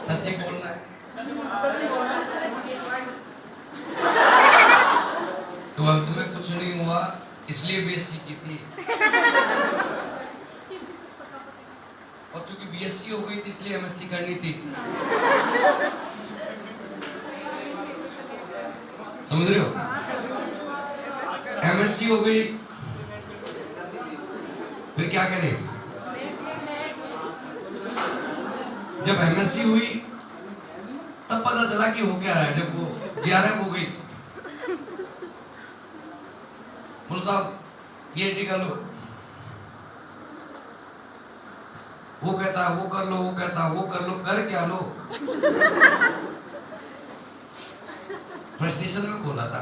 सच्ची बोलना है। तो अब तुम्हें कुछ नहीं हुआ इसलिए बीएससी की थी, और चूंकि बीएससी हो गई थी इसलिए एमएससी करनी थी। समझ रहे हो? एमएससी हो गई फिर क्या करें? जब एमएससी हुई तब पता चला कि हो क्या रहा है। जब वो जेआरएफ हो गई, बोलो साहब पीएचडी कर लो, वो कहता है वो कर लो, वो कहता है वो कर लो, कर क्या लो? फ्रस्ट्रेशन में खोला था।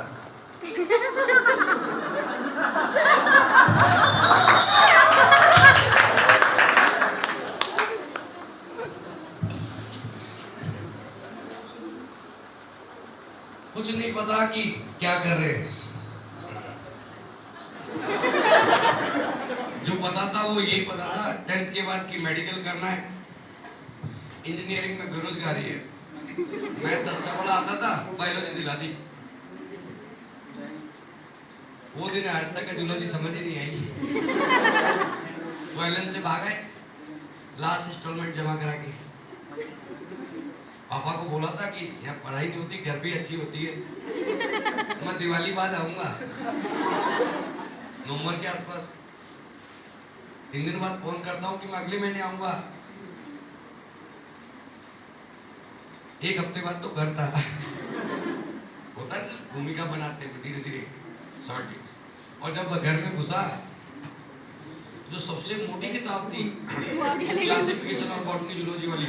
कुछ नहीं पता कि क्या कर रहे हैं। जो पता था वो यही पता था 10th के बाद कि मेडिकल करना है, इंजीनियरिंग में बेरोजगारी है। मैथ्स अच्छा वाला आता था, बायोलॉजी दिला दी। वो दिन आज तक का जूलॉजी समझ ही नहीं आई। वायलेंस से भागे, लास्ट इंस्टॉलमेंट जमा करा के पापा को बोला था कि यहाँ पढ़ाई नहीं होती, घर भी अच्छी होती है। मैं दिवाली बाद आऊंगा, नवंबर के आसपास। 3 दिन बाद फोन करता हूँ कि मैं अगले महीने आऊंगा। 1 हफ्ते बाद तो घर था। होता है भूमिका बनाते हैं धीरे धीरे शॉर्ट। और जब घर में घुसा, जो सबसे मोटी किताब थी क्लासिफिकेशन ऑफ बॉटनी जूलॉजी वाली,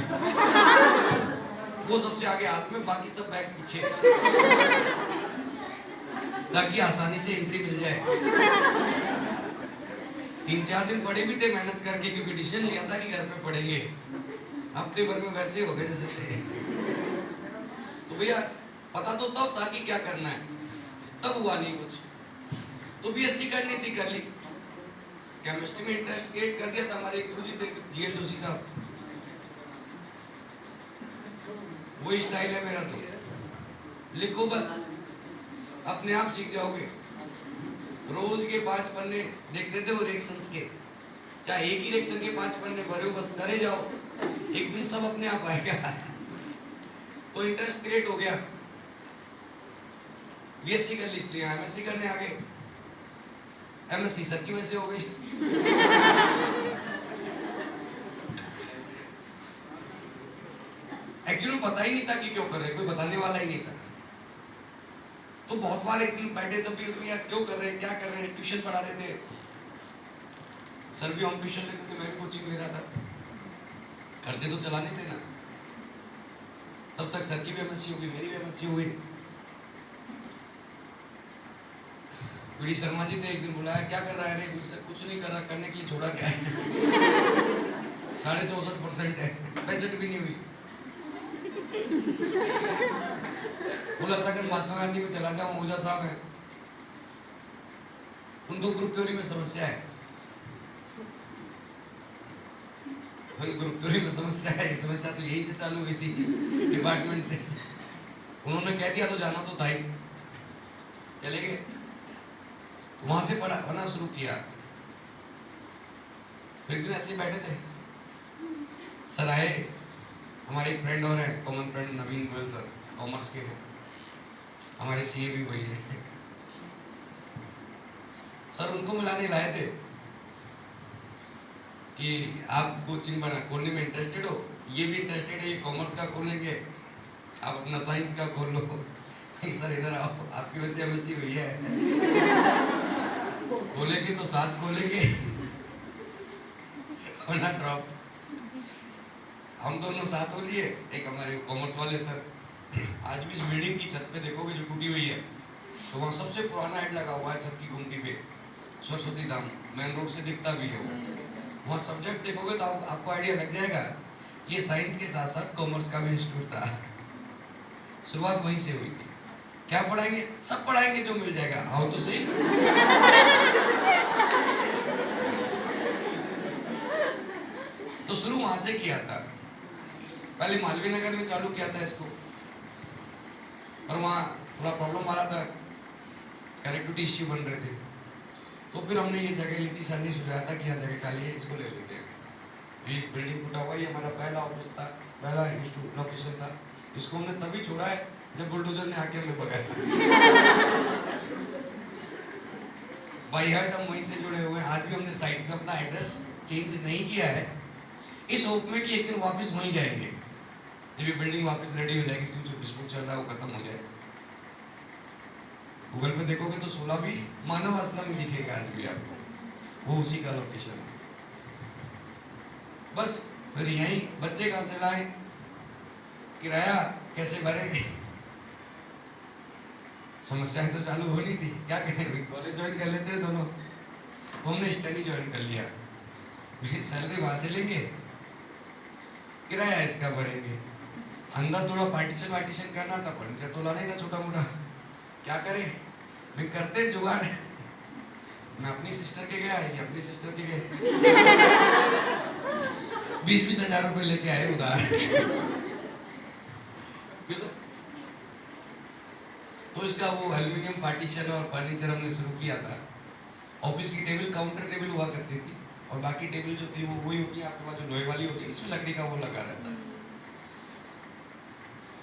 वो सबसे आगे हाथ में, बाकी सब बैग पीछे, ताकि आसानी से एंट्री मिल जाए। 3-4 दिन पढ़े भी थे मेहनत करके, क्योंकि डिसीजन लिया था कि घर पे पढ़ेंगे। हफ्ते भर में वैसे हो गए जैसे थे। तो भैया पता तो तब था कि क्या करना है, तब हुआ नहीं कुछ। तो बीएससी करनी थी, कर ली। केमिस्ट्री में इंटरेस्ट क्रिएट कर दिया था। हमारे गुरुजी थे जीएल जोशी साहब, वही स्टाइल है मेरा। तो लिखो बस, अपने आप सीख जाओगे। रोज के 5 पन्ने देखते थे वो रिएक्शंस के, चाहे एक ही रिएक्शन के 5 पन्ने भरे हो, बस करे जाओ, एक दिन सब अपने आप आएगा। तो इंटरेस्ट क्रिएट हो गया, बीएससी कर ली, इसलिए एमएससी करने आ गए। एमएससी सर की वजह से हो गई। एक्चुअली पता ही नहीं था कि क्यों कर रहे, कोई बताने वाला ही नहीं था। तो बहुत बार एक दिन बैठे तब भी यार क्यों कर रहे हैं, क्या कर रहे हैं। ट्यूशन पढ़ा रहे थे, सर भी होम ट्यूशन लेते थे, मैं भी कोचिंग ले रहा था, खर्चे तो चलाने थे ना। तब तक सर की भी एमएससी हो गई, मेरी भी एमएससी हो गई। पीडी शर्मा जी ने एक दिन बुलाया, क्या कर रहा है? अरे सर कुछ नहीं कर रहा, करने के लिए छोड़ा क्या है। 64.5% है, 65 भी नहीं हुई। बोला था कि महात्मा गांधी में चला जाऊं, ओझा साहब है, उनको ग्रुप थ्योरी में समस्या है। ग्रुप थ्योरी में समस्या है, समस्या तो यही से चालू हुई थी डिपार्टमेंट से। उन्होंने कह दिया तो जाना तो था ही, चले गए। वहां से पढ़ना शुरू किया। फिर दिन ऐसे बैठे थे, सर आए, हमारे एक फ्रेंड और हैं, कॉमन फ्रेंड नवीन गोयल सर, कॉमर्स के हैं, हमारे सीए भी वही है। सर उनको मिलाने लाए थे कि आप कोचिंग खोलने में इंटरेस्टेड हो, ये भी इंटरेस्टेड है, ये कॉमर्स का खोलेंगे, आप अपना साइंस का खोल लो। सर इधर आओ, आपकी वजह से एमएससी हुई है, खोलेंगे तो साथ खोलेंगे और ना ड्रॉप। हम दोनों साथ हो लिए, एक हमारे कॉमर्स वाले सर। आज भी इस बिल्डिंग की छत पे देखोगे जो टूटी हुई है, तो वहाँ सबसे पुराना हेड लगा हुआ है छत की गुमटी पे, सरस्वती धाम, मेन रोड से दिखता भी है। वहाँ सब्जेक्ट देखोगे तो आपको आइडिया लग जाएगा कि ये साइंस के साथ साथ कॉमर्स का भी इंस्टीट्यूट था। शुरुआत वहीं से हुई थी। क्या पढ़ाएंगे? सब पढ़ाएंगे जो मिल जाएगा। आओ तो सही। तो शुरू वहां से किया था। पहले मालवीय नगर में चालू किया था इसको, और वहाँ थोड़ा प्रॉब्लम आ रहा था, कनेक्टिविटी इश्यू बन रहे थे। तो फिर हमने ये जगह ली थी, सर ने सुझाया था कि यहाँ जगह खाली है, इसको ले लेते हैं। ये बिल्डिंग फुटा हुआ, ये हमारा पहला ऑफिस था, पहला लोकेशन था। इसको हमने तभी छोड़ा है जब बुलडोजर ने आके हमें भगाया। बाई हार्ट हम वहीं से जुड़े हुए हैं। आज भी हमने साइट में अपना एड्रेस चेंज नहीं किया है, इस होप में कि एक दिन वापस वहीं जाएंगे, जब ये बिल्डिंग वापस रेडी हो जाएगी, इसमें जो डिस्प्यूट चल रहा है वो खत्म हो जाए। गूगल पे देखोगे तो 16 भी मानव आश्रम में दिखेगा आज भी आपको, वो उसी का लोकेशन है। बस फिर यहीं बच्चे कहाँ से लाए, किराया कैसे भरे, समस्याएं तो चालू होनी थी, क्या करें, कॉलेज ज्वाइन कर लेते हैं दोनों। तो हमने स्टडी ज्वाइन कर लिया, सैलरी वहां से लेंगे, किराया इसका भरेंगे। अंदर थोड़ा पार्टीशन करना था, फर्नीचर तो लाना ही था छोटा मोटा, क्या करें, मैं करते जुगाड़। मैं अपनी सिस्टर के गया, ये अपनी सिस्टर के गए, 20-20 हजार रुपए लेके आए उधार। तो इसका वो एल्यूमिनियम पार्टीशन और फर्नीचर हमने शुरू किया था। ऑफिस की टेबल काउंटर टेबल हुआ करती थी, और बाकी टेबल जो थी वो वही होती है आपके पास जो लोहे वाली होती है, इसमें लकड़ी का वो लगा रहता है।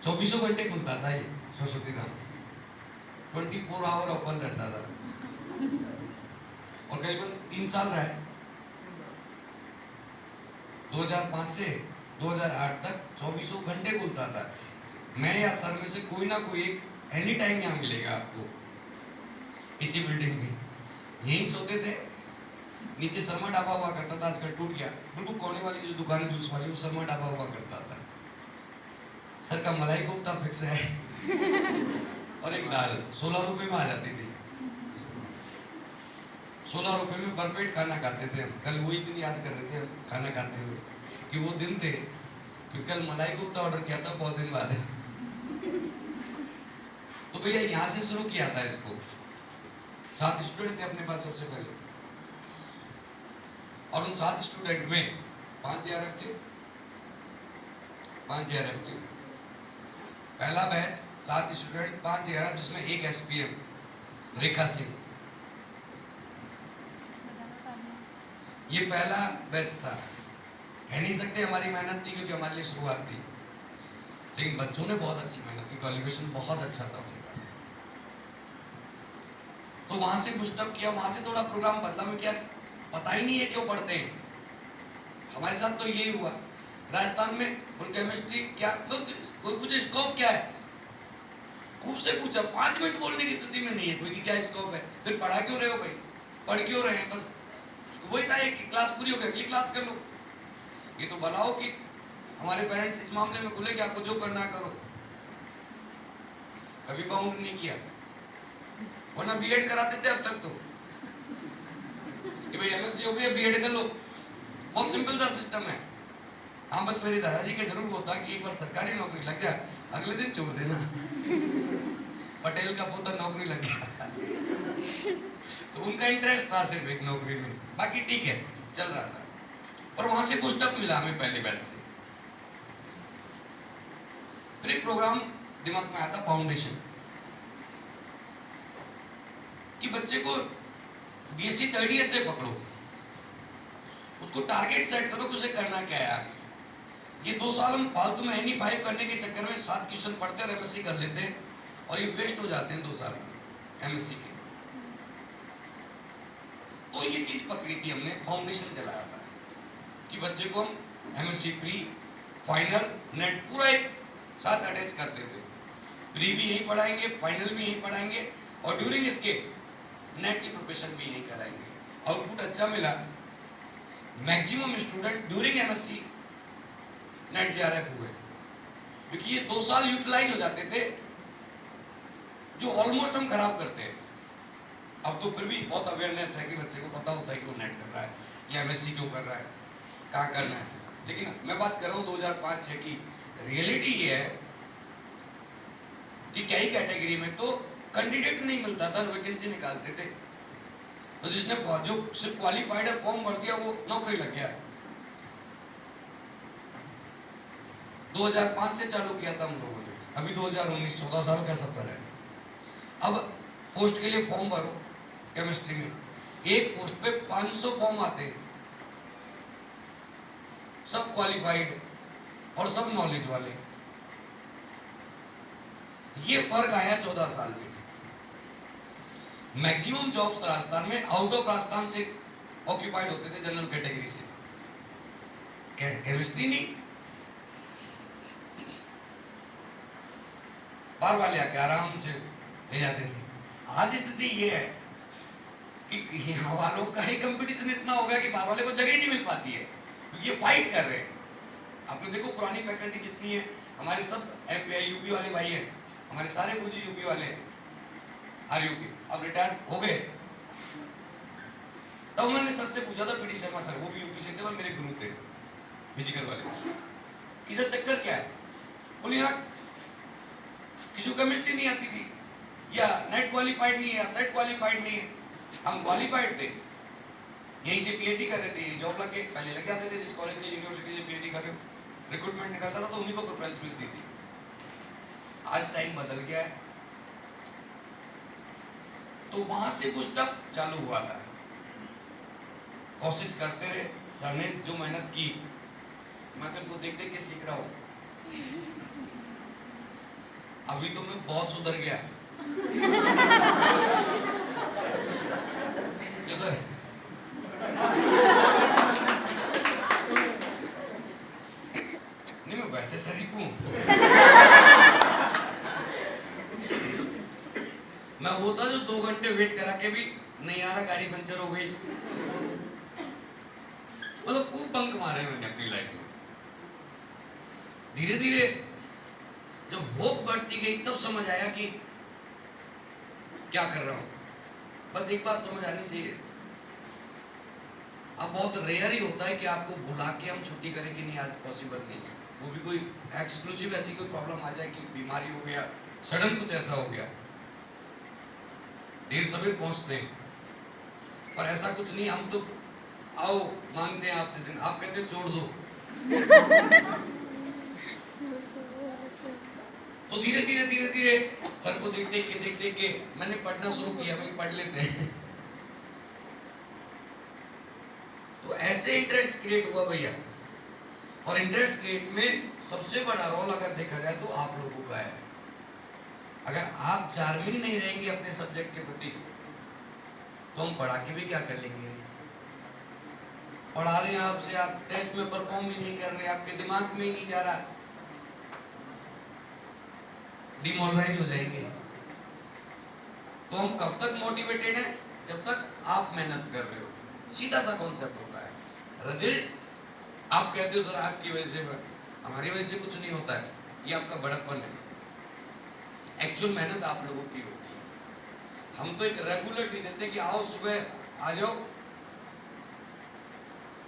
24 घंटे खुलता था ये सरस्वती धाम, 24 आवर ओपन रहता था, और करीबन 3 साल रहा है, 2005 से 2008 तक 24 घंटे खुलता था। मैं या सर में से कोई ना कोई एक एनी टाइम यहाँ मिलेगा आपको, इसी बिल्डिंग में यहीं सोते थे। नीचे शर्मा ढाबा हुआ करता था, आजकल टूट गया, बिल्कुल कोने वाली जो दुकान है जूस वाली, वो शर्मा ढाबा हुआ करता था। सर का मलाई कोफ्ता फिक्स है, और एक दाल 16 रुपए में आ जाती थी। 16 रुपए में भरपेट खाना खाते थे हम। कल वही दिन याद कर रहे थे खाना खाते हुए कि वो दिन थे, क्योंकि कल मलाई कोफ्ता ऑर्डर किया था बहुत दिन बाद। तो भैया यहाँ से शुरू किया था इसको, 7 स्टूडेंट थे अपने पास सबसे पहले, और उन 7 स्टूडेंट में 5 JRF थे, 5 JRF थे। पहला बैच 7 स्टूडेंट 5 JRF, जिसमें एक SPM रेखा सिंह, ये पहला बैच था। कह नहीं सकते हमारी मेहनत थी, क्योंकि हमारे लिए शुरुआत थी, लेकिन बच्चों ने बहुत अच्छी मेहनत की, क्वालिफिकेशन बहुत अच्छा था उनका। तो वहां से पुस्टअप किया, वहां से थोड़ा प्रोग्राम बदला। में क्या पता ही नहीं है क्यों पढ़ते हैं, हमारे साथ तो यही हुआ। राजस्थान में उन केमिस्ट्री क्या, कोई पूछे स्कोप क्या है, खूब से पूछा, 5 मिनट बोलने की स्थिति में नहीं है कोई कि क्या स्कोप है। फिर पढ़ा क्यों रहे हो भाई, पढ़ क्यों रहे हैं, बस वही था, एक क्लास पूरी हो गई, अगली क्लास कर लो। ये तो भला हो कि हमारे पेरेंट्स इस मामले में खुले कि आपको जो करना करो, कभी बाउंड नहीं किया, वरना बीएड कराते थे अब तक तो, कि भाई MSc हो गया बीएड कर लो, बहुत सिंपल सा सिस्टम है। हाँ, बस मेरे दादाजी का जरूर होता कि एक बार सरकारी नौकरी लग जाए, अगले दिन छोड़ देना। पटेल का पोता नौकरी लग गया, तो उनका इंटरेस्ट था सिर्फ एक नौकरी में, बाकी ठीक है चल रहा था। और वहां से पुस्टअप मिला हमें पहले बैच से। फिर एक प्रोग्राम दिमाग में आया था, फाउंडेशन, कि बच्चे को BSc 3rd ईयर से पकड़ो, उसको टारगेट सेट करो कि उसे करना क्या है आगे। ये 2 साल हम फालतू में NE5 करने के चक्कर में 7 क्वेश्चन पढ़ते और MSc कर लेते हैं, और ये वेस्ट हो जाते हैं 2 साल MSc के। तो ये चीज पकड़ी थी हमने, फाउंडेशन चलाया था कि बच्चे को हम MSc प्री, फाइनल, नेट पूरा एक साथ अटैच करते थे। प्री भी यही पढ़ाएंगे, फाइनल भी यही पढ़ाएंगे, और ड्यूरिंग इसके नेट की प्रिपरेशन भी यही कराएंगे। आउटपुट अच्छा मिला, maximum student during MSc net JRF हुए, क्योंकि ये 2 साल यूटिलाइज हो जाते थे जो ऑलमोस्ट हम खराब करते हैं। अब तो फिर भी बहुत अवेयरनेस है कि बच्चे को पता होता है कि वो नेट कर रहा है या MSc क्यों कर रहा है, क्या करना है। लेकिन मैं बात कर रहा हूँ 2005-6 की। रियलिटी ये है कि क्या ही कैटेगरी में, तो कैंडिडेट नहीं मिलता था, वैकेंसी निकालते थे, तो जिसने जो सिर्फ क्वालिफाइड है फॉर्म भर दिया वो नौकरी लग गया। 2005 से चालू किया था हम लोगों ने, अभी 2019, 14 साल का सफर है। अब पोस्ट के लिए फॉर्म भरो केमिस्ट्री में, एक पोस्ट पे 500 फॉर्म आते हैं, सब क्वालिफाइड और सब नॉलेज वाले। ये फर्क आया 14 साल में। मैक्सिमम जॉब्स राजस्थान में आउट ऑफ राजस्थान से ऑक्यूपाइड होते थे, जनरल कैटेगरी से, केमिस्ट्री नहीं, बाहर वाले आके आराम से ले जाते थे। आज स्थिति ये है कि यहाँ वालों का ही कंपटीशन इतना हो गया कि बाहर वाले को जगह ही नहीं मिल पाती है, क्योंकि ये फाइट कर रहे हैं। आपने देखो पुरानी फैकल्टी जितनी है, हमारे सब यूपी वाले भाई हैं, हमारे सारे गुरुजी यूपी वाले हैं, आरयूपी, अब रिटायर्ड हो गए। तब मैंने सर से पूछा था, पीडी शर्मा सर, वो भी यूपी से थे और मेरे गुरु थे फिजिकल वाले, कि सर चक्कर क्या है? बोले यहाँ किसी को केमिस्ट्री नहीं आती थी, या नेट क्वालिफाइड नहीं है, या सेट क्वालिफाइड नहीं है। हम क्वालिफाइड थे, यहीं से पीएचडी कर रहे थे, जॉब लग के पहले लग जाते थे, जिस कॉलेज से यूनिवर्सिटी से पीएचडी कर रहे हो, रिक्रूटमेंट निकलता था तो उन्हीं को प्रेफरेंस मिलती थी। आज टाइम बदल गया है, तो वहां से कुछ टफ चालू हुआ था, कोशिश करते रहे। सर ने जो मेहनत की, मैं तो देख देख के सीख रहा हूं, अभी तो मैं बहुत सुधर गया। सर नहीं, मैं वैसे शरीफ हूं। मैं वो था जो 2 घंटे वेट करा के भी नहीं आ रहा, गाड़ी पंचर हो गई, मतलब खूब बंक मारे मैंने अपनी लाइफ में। धीरे धीरे जब होप बढ़ती गई तब समझ आया कि क्या कर रहा हूं। बस एक बात समझ आनी चाहिए, अब बहुत रेयर ही होता है कि आपको बुला के हम छुट्टी करें कि नहीं आज पॉसिबल नहीं है, वो भी कोई एक्सक्लूसिव ऐसी कोई प्रॉब्लम आ जाए कि बीमारी हो गया, सडन कुछ ऐसा हो गया, देर सवेर पहुंचते हैं। पर ऐसा कुछ नहीं, हम तो आओ मांगते हैं आपसे दिन, आप कहते छोड़ दो। तो धीरे धीरे सर को देख देख के मैंने पढ़ना शुरू किया, भाई पढ़ लेते हैं। तो ऐसे इंटरेस्ट क्रिएट हुआ भैया, और इंटरेस्ट क्रिएट में सबसे बड़ा रोल अगर देखा जाए तो आप लोगों का है। अगर आप चार्मिंग नहीं रहेंगे अपने सब्जेक्ट के प्रति, तो हम पढ़ा के भी क्या कर लेंगे? पढ़ा रहे हैं आपसे, आप टेस्ट में परफॉर्म ही नहीं कर रहे, आपके दिमाग में ही नहीं जा रहा, डिमोरलाइज हो जाएंगे। तो हम कब तक मोटिवेटेड हैं? जब तक आप मेहनत कर रहे हो। सीधा सा कॉन्सेप्ट होता है। रिजल्ट आप कहते हो सर आपकी वजह से, हमारी वजह से कुछ नहीं होता है, ये आपका बड़प्पन है। एक्चुअल मेहनत आप लोगों की होती है। हम तो एक रेगुलर भी देते हैं कि आओ सुबह आ जाओ,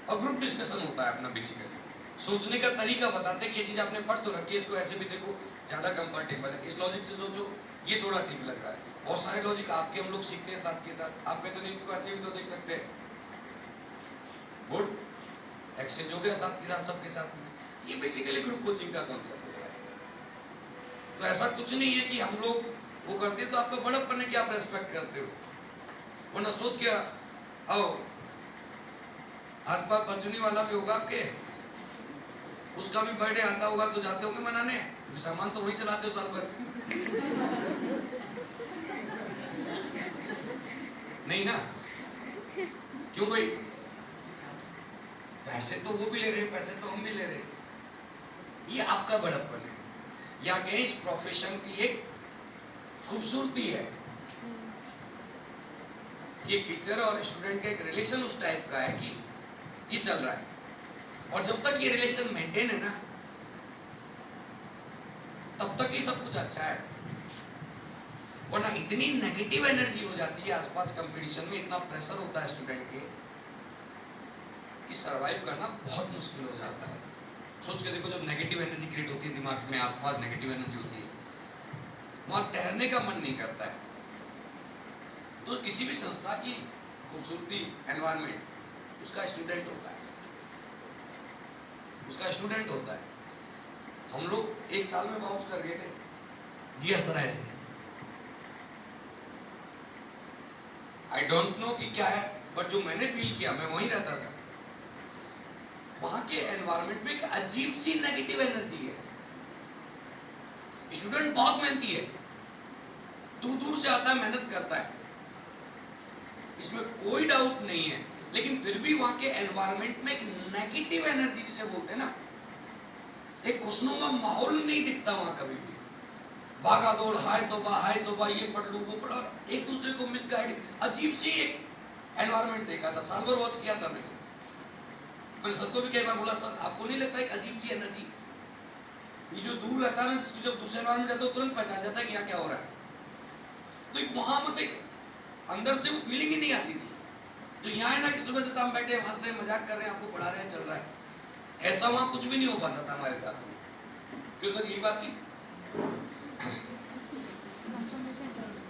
और ग्रुप डिस्कशन होता है अपना, बेसिकली सोचने का तरीका बताते हैं कि ये चीज आपने पढ़ तो रखी है, इसको ऐसे भी देखो ज्यादा कंफर्टेबल है, इस लॉजिक से सोचो ये थोड़ा ठीक लग रहा है। बहुत सारे लॉजिक आपके हम लोग सीखते हैं साथ के साथ, आप कहते नहीं इसको ऐसे भी तो देख सकते हैं, गुड एक्सचेंज हो गया साथ के साथ सबके साथ। ये बेसिकली ग्रुप कोचिंग का कॉन्सेप्ट होता है। तो ऐसा कुछ नहीं है कि हम लोग वो करते हैं तो आपका बड़प्पन है कि आप रेस्पेक्ट करते हो, वरना सोच के आओ आसपास परचुनी वाला भी होगा आपके, उसका भी बर्थडे आता होगा तो जाते होंगे मनाने, सामान तो वही चलाते हो साल भर। नहीं ना? क्यों भाई? पैसे तो वो भी ले रहे, पैसे तो हम भी ले रहे। ये आपका बड़प्पन है, या कहें इस प्रोफेशन की एक खूबसूरती है। ये टीचर और स्टूडेंट का एक रिलेशन उस टाइप का है कि ये चल रहा है, और जब तक ये रिलेशन मेंटेन है ना, तब तक ये सब कुछ अच्छा है। वरना इतनी नेगेटिव एनर्जी हो जाती है आसपास, कंपटीशन में इतना प्रेशर होता है स्टूडेंट के कि सरवाइव करना बहुत मुश्किल हो जाता है। सोच के देखो, जब नेगेटिव एनर्जी क्रिएट होती है दिमाग में, आसपास नेगेटिव एनर्जी होती है, वहां ठहरने का मन नहीं करता है। तो किसी भी संस्था की खूबसूरती एनवायरनमेंट उसका स्टूडेंट होता है, उसका स्टूडेंट होता है। हम लोग एक साल में बाउंस कर गए थे जी सर ऐसे। आई डोंट नो कि क्या है, बट जो मैंने फील किया, मैं वहीं रहता था, वहां के एनवायरनमेंट में एक अजीब सी नेगेटिव एनर्जी है। स्टूडेंट बहुत मेहनती है, दूर दूर से आता है, मेहनत करता है, इसमें कोई डाउट नहीं है, लेकिन फिर भी वहां के एनवायरनमेंट में एक नेगेटिव एनर्जी जिसे बोलते हैं ना, एक खुशनुमा माहौल नहीं दिखता वहां कभी भी। भागा दौड़, हाय तोबा, ये पढ़ लूं वो पढ़ा, एक दूसरे को मिसगाइड, अजीब सी एक एनवायरनमेंट देखा था। साल भर वॉच किया था मैंने सबको भी कई बार बोला, सर आपको नहीं लगता एक अजीब सी एनर्जी, ये जो दूर रहता है ना, जिसको जब दूसरे एनवायरनमेंट जाता है तुरंत पहचान जाता है कि यहाँ क्या हो रहा है। तो एक वहां मतलब अंदर से वो फीलिंग ही नहीं आती थी। तो यहाँ है ना कि सुबह से शाम बैठे हंस रहे, मजाक कर रहे हैं, आपको पढ़ा रहे हैं, चल रहा है, ऐसा वहां कुछ भी नहीं हो पाता था हमारे साथ में। क्यों सर, यही बात थी।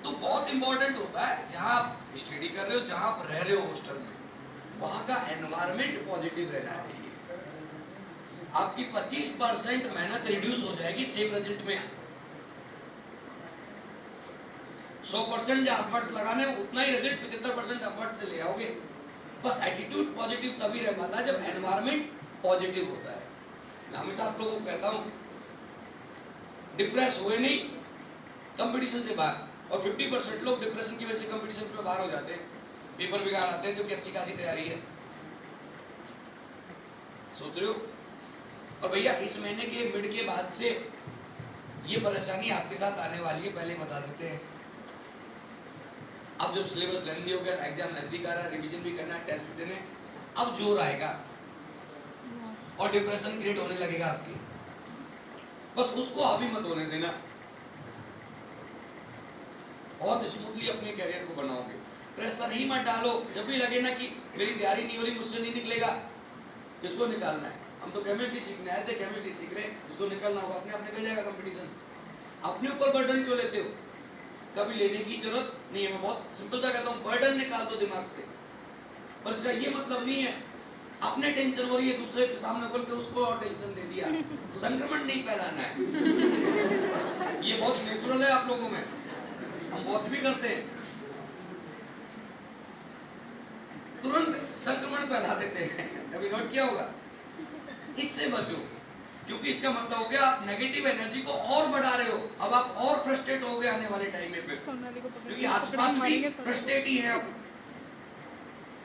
तो बहुत इंपॉर्टेंट होता है जहां आप स्टडी कर रहे हो, जहां आप रह रहे हो हॉस्टल में, वहां का एनवायरनमेंट पॉजिटिव रहना चाहिए। आपकी 25% मेहनत रिड्यूस हो जाएगी सेम रिजल्ट में। 100% जो एफर्ट्स लगाने उतना ही रिजल्ट 75% एफर्ट से ले आओगे। बस एटीट्यूड पॉजिटिव तभी रह पाता है जब एनवायरनमेंट पॉजिटिव होता है। मैं हमेशा आप लोगों को कहता हूं, डिप्रेस हुए नहीं कंपटीशन से बाहर, और 50% लोग डिप्रेशन की वजह से कंपटीशन में बाहर हो जाते हैं, पेपर बिगाड़ आते हैं, जो कि अच्छी खासी तैयारी है। सोच रहे हो? और भैया इस महीने के मिड के बाद से ये परेशानी आपके साथ आने वाली है, पहले बता देते हैं। अब जब सिलेबस लेंदी हो गया, एग्जाम नजदीक आ रहा है, रिवीजन भी करना है, टेस्ट भी देने, अब जोर आएगा और डिप्रेशन क्रिएट होने लगेगा आपकी। बस उसको अभी मत होने देना, बहुत स्मूथली अपने करियर को बनाओगे। प्रेशर ही मत डालो। जब भी लगे ना कि मेरी तैयारी नहीं हो रही, मुझसे नहीं निकलेगा, किसको निकालना है? हम तो केमिस्ट्री सीखने आए थे, केमिस्ट्री सीख रहे हैं, जिसको निकलना होगा अपने आप निकल जाएगा कंपटीशन। अपने ऊपर बर्डन क्यों लेते हो? कभी लेने की जरूरत नहीं है। मैं बहुत सिंपल सा कहता हूँ, बर्डन निकाल दो दिमाग से। पर इसका ये मतलब नहीं है अपने टेंशन हो रही है, दूसरे के सामने खोल के उसको और टेंशन दे दिया। संक्रमण नहीं फैलाना है, ये बहुत नेचुरल है आप लोगों में, हम बहुत भी करते हैं, तुरंत संक्रमण फैला देते हैं। कभी नोट किया होगा? इससे बचो, क्योंकि इसका मतलब हो गया आप नेगेटिव एनर्जी को और बढ़ा रहे हो। अब आप और फ्रस्ट्रेट हो गए आने वाले टाइम में, क्योंकि आसपास भी फ्रस्ट्रेट ही है। अब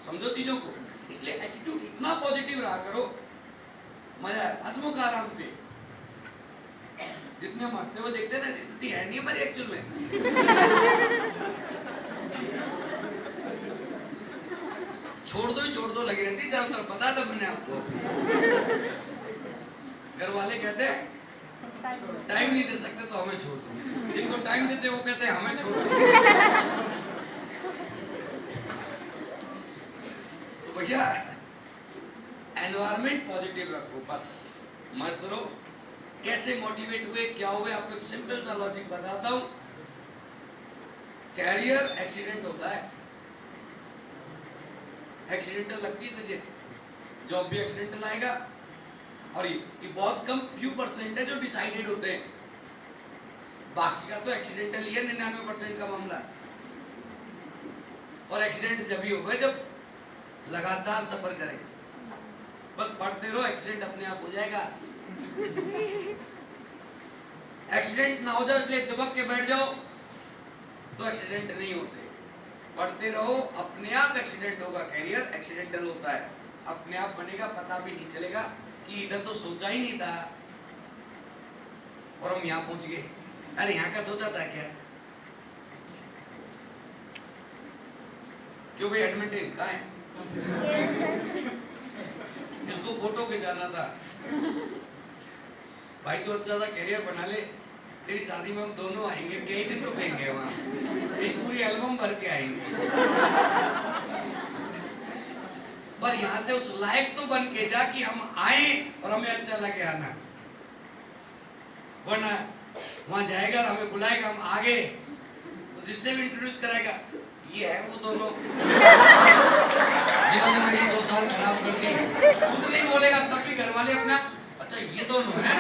समझो चीजों को, इसलिए एटीट्यूड इतना पॉजिटिव रहा करो, मजा है, हंसमुख आराम से। जितने हम हंसते हुए देखते हैं ना, ऐसी स्थिति है नहीं हमारी एक्चुअल में। छोड़ दो लगी रहती चारों तरफ, पता था मैंने आपको। घर वाले कहते हैं टाइम नहीं दे सकते तो हमें छोड़ दो, जिनको टाइम देते वो कहते हैं हमें छोड़ दो। तो भैया एनवायरनमेंट पॉजिटिव रखो, बस मस्त रहो। कैसे मोटिवेट हुए, क्या हुए, आपको सिंपल सा लॉजिक बताता हूं। कैरियर एक्सीडेंट होता है, एक्सीडेंटल लगती है, जॉब भी एक्सीडेंटल आएगा, और ये बहुत कम फ्यू परसेंट है जो डिसाइडेड होते हैं, बाकी का तो एक्सीडेंटल ही है 99% का मामला। और एक्सीडेंट जब भी होगा जब लगातार सफर करें, बस पढ़ते रहो, एक्सीडेंट अपने आप हो जाएगा। एक्सीडेंट ना हो जाए इसलिए दबक के बैठ जाओ तो एक्सीडेंट नहीं होते। पढ़ते रहो, अपने आप एक्सीडेंट होगा। कैरियर एक्सीडेंटल होता है, अपने आप बनेगा, पता भी नहीं चलेगा कि इधर तो सोचा ही नहीं था और हम यहाँ पहुंच गए। अरे यहाँ का सोचा था क्या? क्यों भाई एडमिटेन कहाँ है? इसको फोटो खिंचाना था। भाई तो अच्छा सा कैरियर बना ले, तेरी शादी में हम दोनों आएंगे, कई दिन तो कहेंगे वहां, एक पूरी एल्बम भर के आएंगे। पर यहाँ से उस लायक तो बन के जा कि हम आए और हमें अच्छा लगे आना, वरना वहां जाएगा और हमें बुलाएगा, हम आगे तो जिससे भी इंट्रोड्यूस कराएगा, ये है वो दोनों जिन्होंने मेरी 2 साल खराब कर दी। खुद नहीं बोलेगा तब भी घर वाले अपना, अच्छा ये दोनों हैं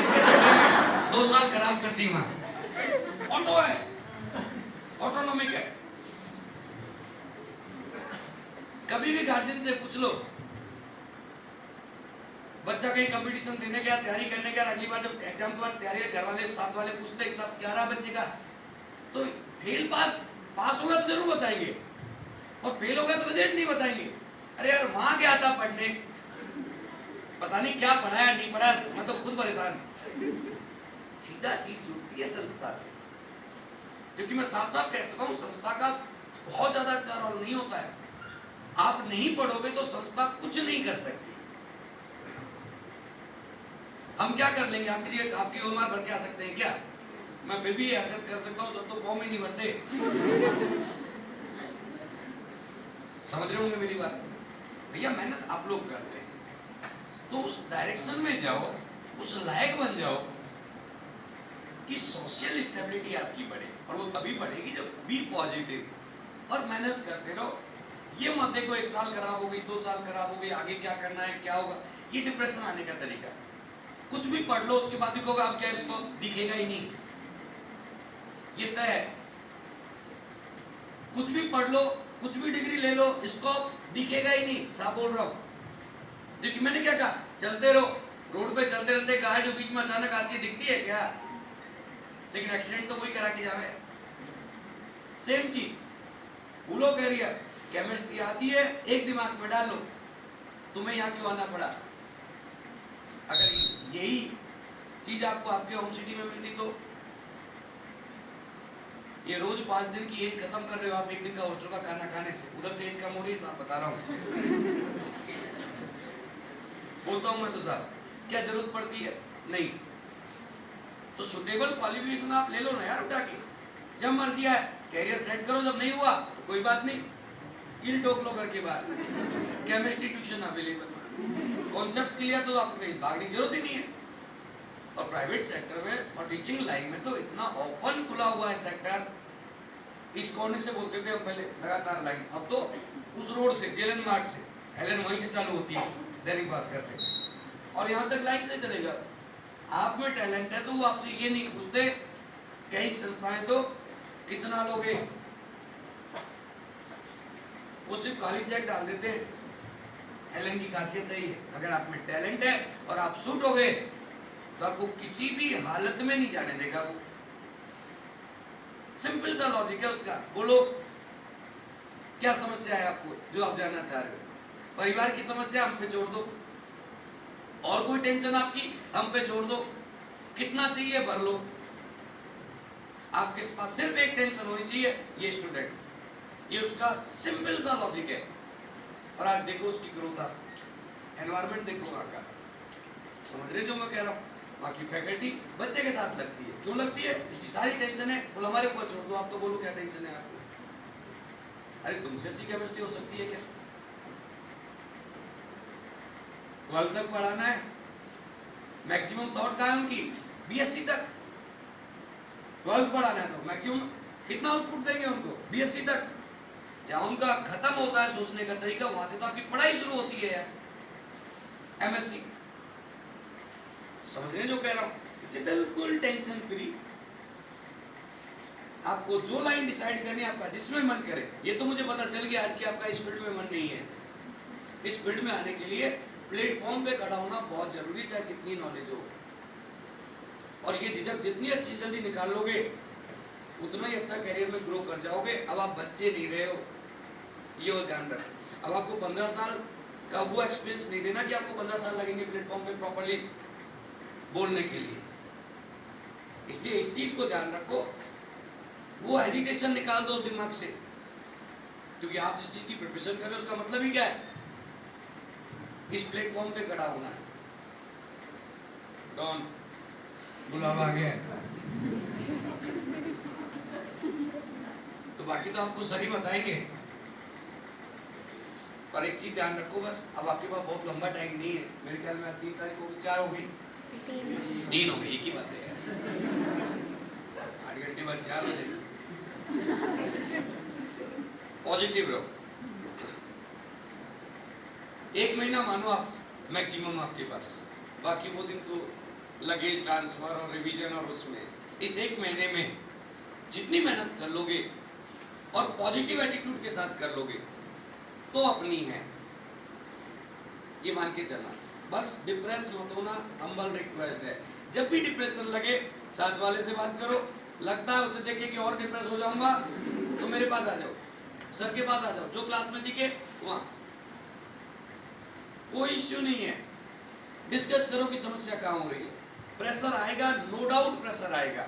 2 साल खराब कर दी। वहां ऑटो है, ऑटोनॉमिक है। कभी भी गार्जियन से पूछ लो, बच्चा कहीं कंपटीशन देने गया, तैयारी करने गया, अगली बार जब एग्जाम के बाद तैयारी, घर वाले साथ वाले पूछते हैं सब क्या रहा बच्चे का, तो फेल पास होगा तो जरूर बताएंगे, और फेल होगा तो रिजल्ट नहीं बताएंगे। अरे यार वहां गया था पढ़ने, पता नहीं क्या पढ़ाया नहीं पढ़ाया, मैं तो खुद परेशान। सीधा चीज जुड़ती है संस्था से, क्योंकि मैं साफ साफ कह सकता हूँ संस्था का बहुत ज्यादा अच्छा रोल नहीं होता है। आप नहीं पढ़ोगे तो संस्था कुछ नहीं कर सकती। हम क्या कर लेंगे, आपकी उम्र भर के आ सकते हैं क्या? मैं फिर भी हरकत कर सकता हूँ, सब तो फॉर्म ही नहीं भरते। समझ रहे होंगे मेरी बात? भैया मेहनत आप लोग करते हैं तो उस डायरेक्शन में जाओ, उस लायक बन जाओ कि सोशल स्टेबिलिटी आपकी बढ़े, और वो तभी बढ़ेगी जब बी पॉजिटिव और मेहनत करते रहो। ये मत देखो 1 साल खराब हो गई, 2 साल खराब हो गई, आगे क्या करना है, क्या होगा, ये डिप्रेशन आने का तरीका। कुछ भी पढ़ लो उसके बाद भी कहोगे आप क्या, इसको दिखेगा ही नहीं, ये तय है। कुछ भी पढ़ लो, कुछ भी डिग्री ले लो, इसको दिखेगा ही नहीं, साफ बोल रहा हूं। क्योंकि मैंने क्या कहा, चलते रहो, रोड पे चलते रहते गाय जो बीच में अचानक आती है दिखती है क्या? लेकिन एक्सीडेंट तो वही करा के जावे। सेम चीज भूलो कैरियर, केमिस्ट्री आती है, एक दिमाग में डालो, तुम्हें यहाँ क्यों आना पड़ा? अगर यही चीज आपको आपके होम सिटी में मिलती तो ये रोज 5 दिन की एज खत्म कर रहे हो आप 1 दिन का हॉस्टल का खाना खाने से, उधर से एज कम हो रही है साहब, बता रहा हूँ। बोलता हूँ मैं तो साहब, क्या जरूरत पड़ती है? नहीं। तो सुटेबल क्वालिफिकेशन आप ले लो ना यार उठा के, जब मर्जी आए कैरियर सेट करो, जब नहीं हुआ तो कोई बात नहीं, किल ठोक लो घर के बाहर, chemistry tuition available, concept clear तो आपको कहीं भागने की जरूरत ही नहीं है। और प्राइवेट सेक्टर में और टीचिंग लाइन में तो इतना ओपन खुला हुआ है सेक्टर, इस कोने से बोलते थे हम पहले लगातार लाइन, अब तो उस रोड से जेलन मार्ग से हेलन वहीं से चालू होती है, दैनिक भास्कर से, और यहाँ तक लाइन से चलेगा। आप में टैलेंट है तो वो आपसे ये नहीं पूछते, कई संस्थाएं तो कितना लोगे, वो सिर्फ खाली चेक डाल देते हैं। एलन की खासियत है ये, अगर आप में टैलेंट है और आप सूट हो गए तो आपको किसी भी हालत में नहीं जाने देगा वो। सिंपल सा लॉजिक है उसका। बोलो क्या समस्या है आपको जो आप जानना चाह रहे हो? परिवार की समस्या हम पे छोड़ दो, और कोई टेंशन आपकी हम पे छोड़ दो, कितना चाहिए भर लो। आपके पास सिर्फ एक टेंशन होनी चाहिए, ये स्टूडेंट्स, ये उसका सिंपल सा लॉजिक है। और आज देखो उसकी ग्रोथ, एनवायरमेंट देखो वहां का, समझ रहे जो मैं कह रहा हूँ? वहाँ की फैकल्टी बच्चे के साथ लगती है, क्यों लगती है? उसकी सारी टेंशन है बोलो हमारे ऊपर छोड़ दो। आप तो बोलो क्या टेंशन है आपको? अरे तुमसे अच्छी केमिस्ट्री हो सकती है क्या? 12 तक पढ़ाना है, मैक्सिमम थॉट कहाँ है उनकी? बीएससी तक। 12 पढ़ाना है तो मैक्सिमम कितना आउटपुट देंगे उनको? बीएससी तक। जहां उनका खत्म होता है सोचने का तरीका, वहां से तो आपकी पढ़ाई शुरू होती है यार, एमएससी। समझ रहे जो कह रहा हूं? बिल्कुल टेंशन फ्री। आपको जो लाइन डिसाइड करनी है, आपका जिसमें मन करे। ये तो मुझे पता चल गया आज कि आपका इस फील्ड में मन नहीं है। इस फील्ड में आने के लिए प्लेटफॉर्म पे खड़ा होना बहुत जरूरी, चाहे कितनी नॉलेज हो। और ये झिझक जितनी अच्छी जल्दी निकाल लोगे उतना ही अच्छा करियर में ग्रो कर जाओगे। अब आप बच्चे नहीं रहे हो, ये हो ध्यान रख। अब आपको 15 साल का वो एक्सपीरियंस नहीं देना कि आपको 15 साल लगेंगे प्लेटफॉर्म पे प्रॉपर्ली बोलने के लिए। इसलिए इस चीज को ध्यान रखो, वो हेजिटेशन निकाल दो दिमाग से, क्योंकि आप जिस चीज की प्रिपरेशन कर रहे हो उसका मतलब ही क्या है? इस प्लेटफॉर्म पे खड़ा होना है। डॉन बुलावा आ गया है। तो बाकी तो आपको सही बताएंगे, पर एक चीज ध्यान रखो बस, अब आपके पास बहुत लंबा टाइम नहीं है। मेरे ख्याल में 3 तारीख हो गई, 4 हो गई, 3 हो गई, एक ही बात है। 8 घंटे बाद 4 बजे। पॉजिटिव रहो। 1 महीना मानो आप मैक्सिमम आपके पास, बाकी वो दिन तो लगे ट्रांसफर और रिवीजन और उसमें। इस 1 महीने में जितनी मेहनत कर लोगे और पॉजिटिव एटीट्यूड के साथ कर लोगे तो अपनी है, ये मान के चलना। बस डिप्रेस मत होना, हम्बल रिक्वेस्ट है। जब भी डिप्रेशन लगे साथ वाले से बात करो, लगता है उसे देखे कि और डिप्रेस हो जाऊंगा तो मेरे पास आ जाओ, सर के पास आ जाओ, जो क्लास में दिखे वहां, कोई इश्यू नहीं है। डिस्कस करो कि समस्या कहां हो रही है। प्रेशर आएगा, नो डाउट प्रेशर आएगा।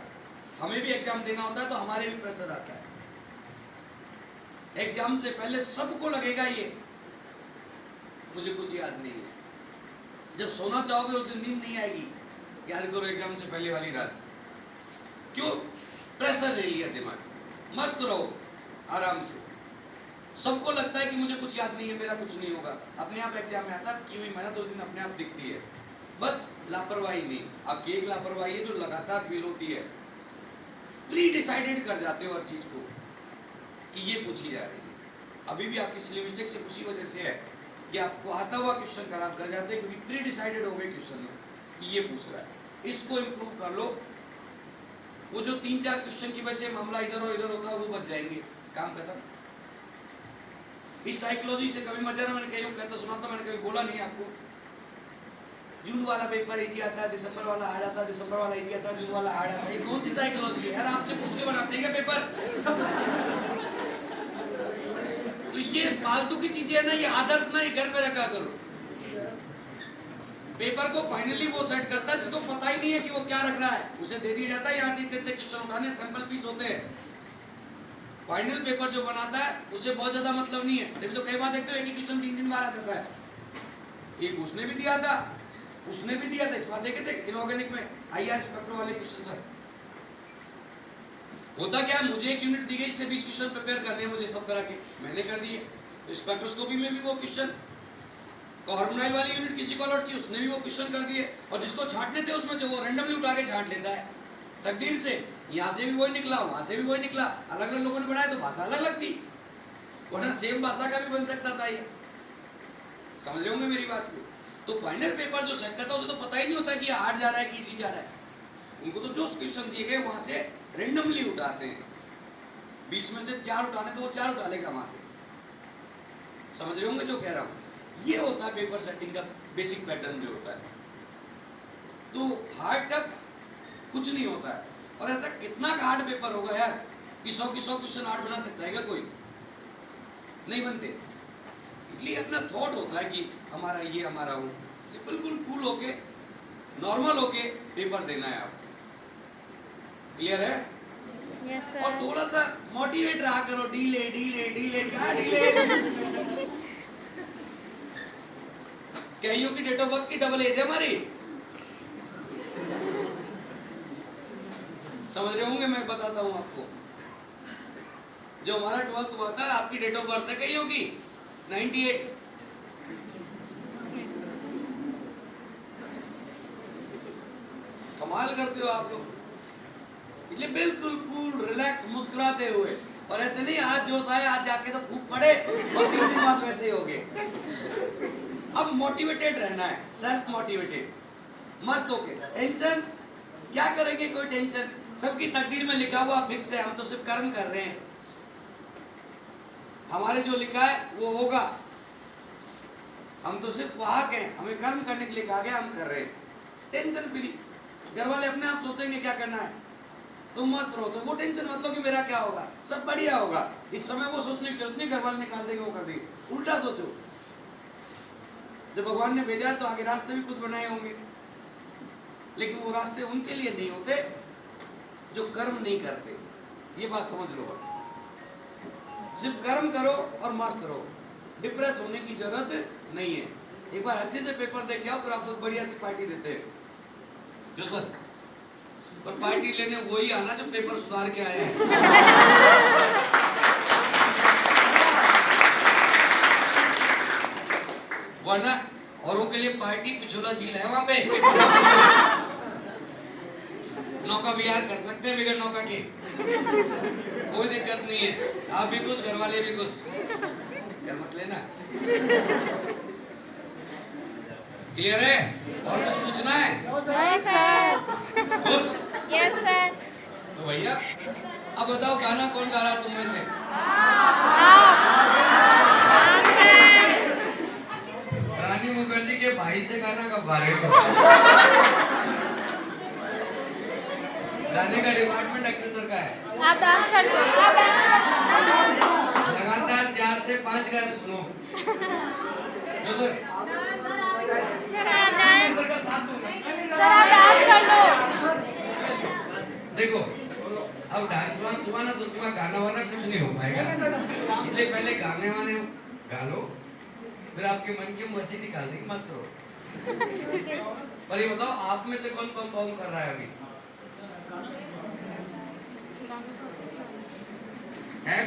हमें भी एग्जाम देना होता है तो हमारे भी प्रेशर आता है। एग्जाम से पहले सबको लगेगा ये मुझे कुछ याद नहीं है। जब सोना चाहोगे उस दिन नींद नहीं आएगी, याद करो एग्जाम से पहले वाली रात। क्यों? प्रेशर ले लिया दिमाग। मस्त रहो आराम से। सबको लगता है कि मुझे कुछ याद नहीं है, मेरा कुछ नहीं होगा। अपने आप एग्जाम में आता है की हुई मेहनत उस दिन अपने आप दिखती है। बस लापरवाही नहीं, आपकी एक लापरवाही है जो लगातार फील होती है। प्री डिसाइडेड कर जाते हो हर चीज को कि ये पूछी जा रही है। अभी भी आपकी सिली मिस्टेक से उसी वजह से है कि आपको आता हुआ क्वेश्चन खराब कर जाते हैं, क्योंकि प्री डिसाइडेड हो गए क्वेश्चन में कि ये पूछ रहा है। इसको इम्प्रूव कर लो। वो जो 3-4 क्वेश्चन की वजह से मामला इधर और इधर होता है वो बच जाएंगे, काम खत्म। इस साइकोलॉजी से कभी मजा ना, मैंने कहीं कहता सुना था, मैंने कभी बोला नहीं आपको। जून वाला पेपर इजी आता है, दिसंबर वाला हार्ड आता है, दिसंबर वाला इजी आता है, जून वाला हार्ड आता है। ये कौन सी साइकोलॉजी है यार? आपसे पूछ के बनाते हैं क्या पेपर? तो ये फालतू की चीजें है ना, ये आदर्श ना, ये घर पे रखा करो। पेपर को फाइनली वो सेट करता है जिसको पता ही नहीं है कि वो क्या रख रहा है, उसे दे दिया जाता है यहाँ से इतने क्वेश्चन उठाने, सैंपल पीस होते हैं। फाइनल पेपर जो बनाता है उसे बहुत ज्यादा मतलब नहीं है। अभी तो कई बार देखते हो एक ही क्वेश्चन 3 बार आ जाता है। एक उसने भी दिया था, उसने भी दिया था, इस बार देखे थे इनऑर्गेनिक में IR स्पेक्ट्रो वाले क्वेश्चन। सर होता क्या, मुझे एक यूनिट दी गई, इससे 20 क्वेश्चन प्रिपेयर करने हैं मुझे सब तरह के, मैंने कर दिए। तो स्पेक्ट्रोस्कोपी में भी वो क्वेश्चन, हार्मोनाइल वाली यूनिट किसी को अलॉट की, उसने भी वो क्वेश्चन कर दिए। और जिसको छांटने थे उसमें से वो रैंडमली उठा के छांट लेता है तकदीर से। यहाँ से भी वही निकला, वहां से भी वही निकला, अलग अलग लोगों ने बनाया तो भाषा अलग अलग थी, वरना सेम भाषा का भी बन सकता था। ये समझ रहे होंगे मेरी बात को। तो फाइनल पेपर जो सेट करता है उसे तो पता ही नहीं होता कि हार्ड जा रहा है कि इजी जा रहा है। उनको तो जो क्वेश्चन दिए गए वहां से रेंडमली उठाते हैं। 20 में से 4 उठाने तो वो 4 उठा लेगा वहां से। समझ रहे होंगे जो कह रहा हूं। ये होता है पेपर सेटिंग का बेसिक पैटर्न जो होता है। तो हार्ड टफ कुछ नहीं होता है। और ऐसा कितना हार्ड पेपर होगा यार कि 100 क्वेश्चन हार्ड बना सकता है क्या कोई? नहीं बनते। इसलिए अपना थॉट होता है कि हमारा ये, हमारा वो, बिल्कुल कूल होके नॉर्मल होके पेपर देना है आप। क्लियर है? Yes, sir. और थोड़ा सा मोटिवेट रहा करो। डीले डीले डीले क्या डीले? कईयों की डेट ऑफ बर्थ की डबल एज है हमारी। समझ रहे होंगे, मैं बताता हूं आपको। जो हमारा 12th हुआ था, आपकी डेट ऑफ बर्थ है कईयों की 98। कमाल करते हो आप लोग। इसलिए बिल्कुल कूल रिलैक्स मुस्कुराते हुए, और ऐसे नहीं आज जोश आए आज जाके तो फूक पड़े और 3 दिन बाद वैसे ही हो गए। अब मोटिवेटेड रहना है, सेल्फ मोटिवेटेड, मस्त होके। टेंशन क्या करेंगे? कोई टेंशन, सबकी तकदीर में लिखा हुआ फिक्स है। हम तो सिर्फ कर्म कर रहे हैं, हमारे जो लिखा है वो होगा। हम तो सिर्फ वाहक हैं, हमें कर्म करने के लिए कहा गया, हम कर रहे हैं। Tension free. घर वाले अपने आप सोचेंगे क्या करना है, तुम मस्त रहो। तो वो टेंशन मत लो कि मेरा क्या होगा, सब बढ़िया होगा। इस समय वो सोचने की जरूरत नहीं, घर वाले निकाल देंगे वो कर देंगे। उल्टा सोचो, जब भगवान ने भेजा तो आगे रास्ते भी खुद बनाए होंगे, लेकिन वो रास्ते उनके लिए नहीं होते जो कर्म नहीं करते। ये बात समझ लो बस। सिर्फ कर्म करो और मस्त रहो, डिप्रेस होने की जरूरत नहीं है। एक बार अच्छे से पेपर दे के आओ, फिर आप लोग बढ़िया सी पार्टी देते हैं। जो सर, पर पार्टी लेने वही आना जो पेपर सुधार के आए हैं। वरना औरों के लिए पार्टी पिछोला झील है वहां पे। नौका विहार कर सकते हैं बगैर नौका के, कोई दिक्कत नहीं है। आप भी खुश, घर वाले भी खुश, क्या मत लेना। क्लियर है? और कुछ पूछना है? नहीं सर। खुश? Yes sir. तो भैया अब बताओ गाना कौन गा रहा तुम में से? रानी मुखर्जी के भाई से गाना कब गा रहे हो? गाने का डिपार्टमेंट एक्टर सर का है। आप डांस कर लो, आप डांस कर लो। लगातार 4 से 5 गाने सुनो। जो तो सर आप डांस, सर का साथ दूंगा। सर आप डांस कर लो। देखो अब डांस वांस हुआ ना तो उसके बाद गाना वाना कुछ नहीं हो पाएगा, इसलिए पहले गाने वाने गा लो, फिर आपके मन की मस्ती निकाल देंगे, मस्त रहो। पर ये बताओ आप में से कौन परफॉर्म कर रहा है अभी? है